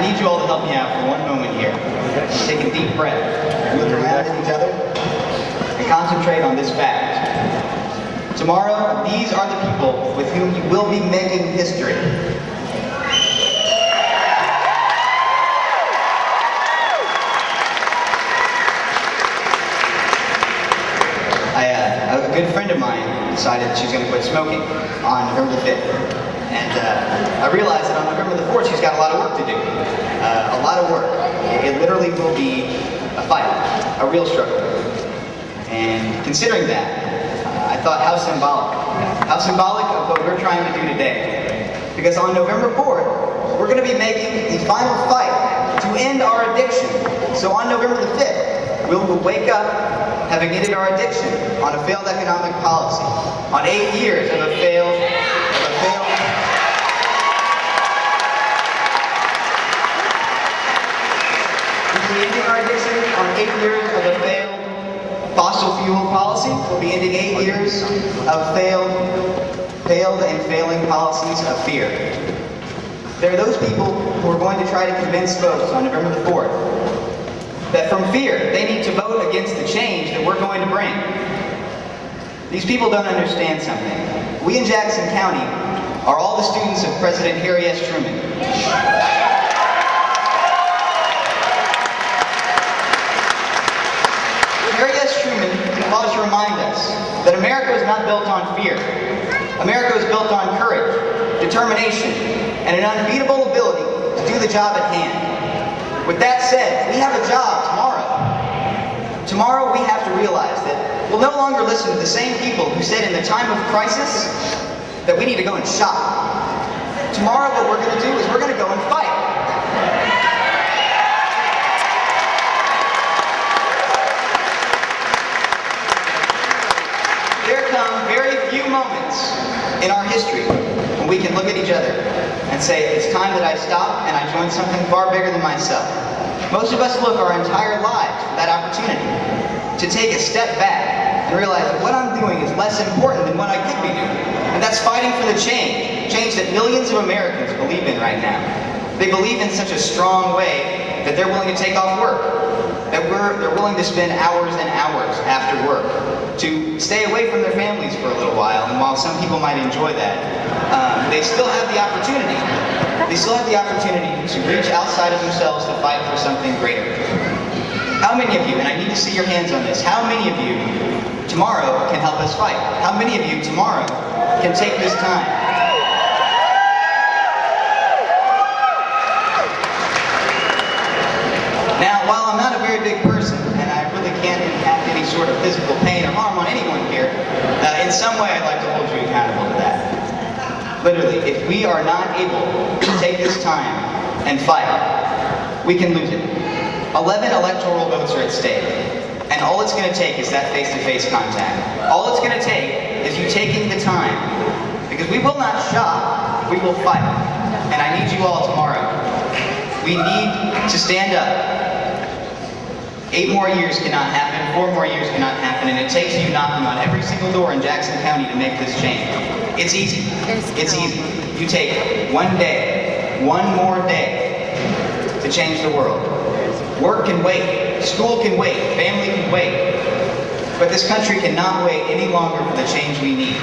I need you all to help me out for one moment here. Take a deep breath, look around at each other, and concentrate on this fact. Tomorrow, these are the people with whom you will be making history. A good friend of mine decided that she's going to quit smoking on November the 5th. And I realized that on November the 4th, she's got a lot of work to do. A lot of work. It literally will be a fight, a real struggle. And considering that, I thought how symbolic of what we're trying to do today. Because on November 4th, we're going to be making the final fight to end our addiction. So on November the 5th, we'll wake up having ended our addiction on a failed economic policy, on 8 years of a failed we'll be ending our addiction on 8 years of a failed fossil fuel policy. We'll be ending 8 years of failed and failing policies of fear. There are those people who are going to try to convince folks on November the 4th that from fear, they need to vote against the change that we're going to bring. These people don't understand something. We in Jackson County are all the students of President Harry S. Truman. Harry S. Truman wanted to remind us that America was not built on fear. America was built on courage, determination, and an unbeatable ability to do the job at hand. With that said, we have a job tomorrow. Tomorrow we have to realize that we'll no longer listen to the same people who said in the time of crisis that we need to go and shop. Tomorrow what we're going to do is we're going to go and fight. There come very few moments in our history when we can look at each other and say, it's time that I stop and I join something far bigger than myself. Most of us look our entire lives for that opportunity to take a step back and realize that what I'm doing is less important than what I could be doing. And that's fighting for the change that millions of Americans believe in right now. They believe in such a strong way that they're willing to take off work, that they're willing to spend hours and hours after work to stay away from their families for a little while. And while some people might enjoy that, they still have the opportunity. They still have the opportunity to reach outside of themselves to fight for something greater. How many of you, and I need to see your hands on this, how many of you tomorrow can help us fight? How many of you tomorrow can take this time? Now, while I'm not a very big person, and I really can't impact any sort of physical pain or harm on anyone here, in some way I'd like to hold you accountable to that. Literally, if we are not able to take this time and fight, we can lose it. 11 electoral votes are at stake, and all it's going to take is that face-to-face contact. All it's going to take is you taking the time, because we will not shop, we will fight. And I need you all tomorrow. We need to stand up. 8 more years cannot happen, 4 more years cannot happen, and it takes you knocking on every single door in Jackson County to make this change. It's easy. It's easy. You take one day, one more day to change the world. Work can wait, school can wait, family can wait, but this country cannot wait any longer for the change we need.